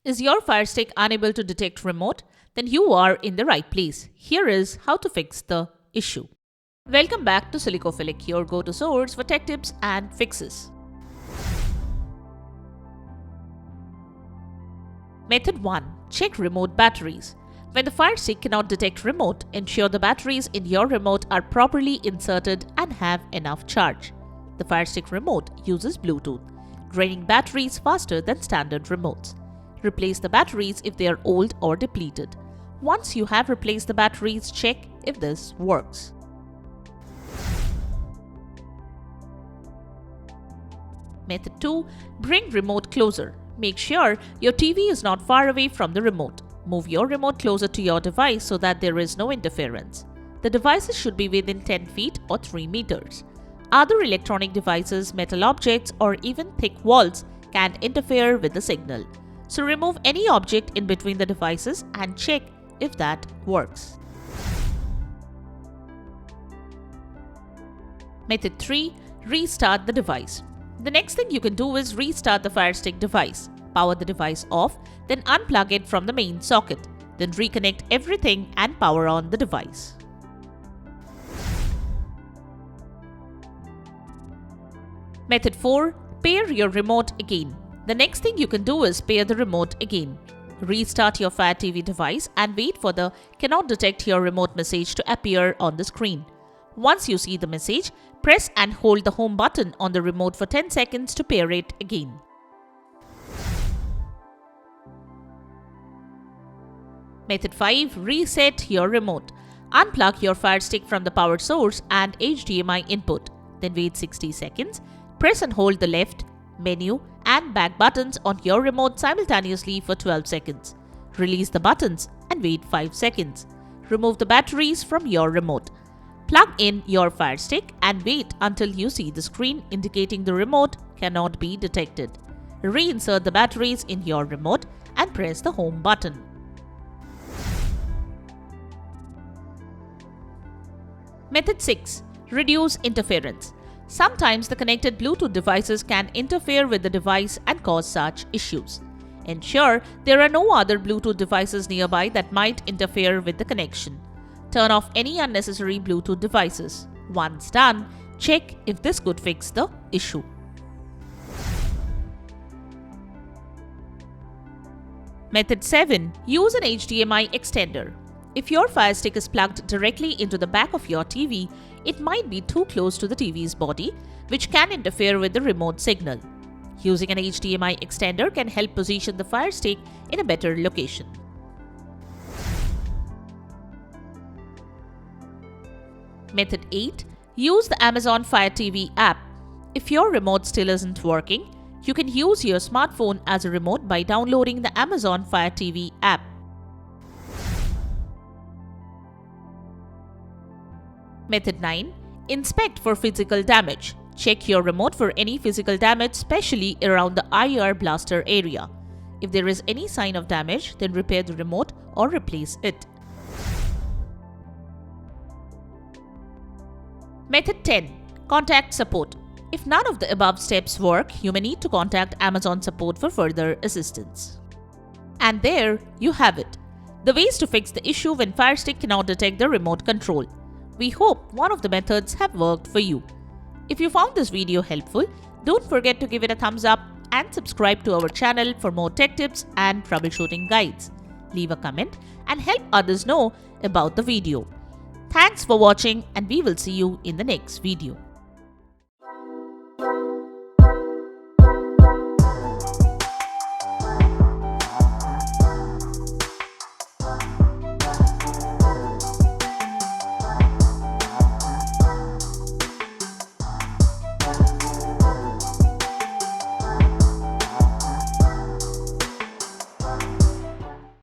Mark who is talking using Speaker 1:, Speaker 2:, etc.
Speaker 1: Is your Fire Stick unable to detect remote? Then you are in the right place. Here is how to fix the issue. Welcome back to Silicophilic, your go-to source for tech tips and fixes. Method 1. Check remote batteries. When the Fire Stick cannot detect remote, ensure the batteries in your remote are properly inserted and have enough charge. The Fire Stick remote uses Bluetooth, draining batteries faster than standard remotes. Replace the batteries if they are old or depleted. Once you have replaced the batteries, check if this works. Method 2. Bring remote closer. Make sure your TV is not far away from the remote. Move your remote closer to your device so that there is no interference. The devices should be within 10 feet or 3 meters. Other electronic devices, metal objects, or even thick walls can interfere with the signal. So remove any object in between the devices and check if that works. Method 3. Restart the device. The next thing you can do is restart the Fire Stick device. Power the device off, then unplug it from the main socket. Then reconnect everything and power on the device. Method 4. Pair your remote again. The next thing you can do is pair the remote again. Restart your Fire TV device and wait for the "cannot detect your remote" message to appear on the screen. Once you see the message, press and hold the home button on the remote for 10 seconds to pair it again. Method 5. Reset your remote. Unplug your Fire Stick from the power source and HDMI input. Then wait 60 seconds. Press and hold the left, menu, and back buttons on your remote simultaneously for 12 seconds. Release the buttons and wait 5 seconds. Remove the batteries from your remote. Plug in your Fire Stick and wait until you see the screen indicating the remote cannot be detected. Reinsert the batteries in your remote and press the home button. Method 6. Reduce interference. Sometimes the connected Bluetooth devices can interfere with the device and cause such issues. Ensure there are no other Bluetooth devices nearby that might interfere with the connection. Turn off any unnecessary Bluetooth devices. Once done, check if this could fix the issue. Method 7. Use an HDMI extender. If your Fire Stick is plugged directly into the back of your TV, it might be too close to the TV's body, which can interfere with the remote signal. Using an HDMI extender can help position the Fire Stick in a better location. Method 8. Use the Amazon Fire TV app. If your remote still isn't working, you can use your smartphone as a remote by downloading the Amazon Fire TV app. Method 9. Inspect for physical damage. Check your remote for any physical damage, especially around the IR blaster area. If there is any sign of damage, then repair the remote or replace it. Method 10. Contact support. If none of the above steps work, you may need to contact Amazon support for further assistance. And there you have it. The ways to fix the issue when Fire Stick cannot detect the remote control. We hope one of the methods have worked for you. If you found this video helpful, don't forget to give it a thumbs up and subscribe to our channel for more tech tips and troubleshooting guides. Leave a comment and help others know about the video. Thanks for watching, and we will see you in the next video.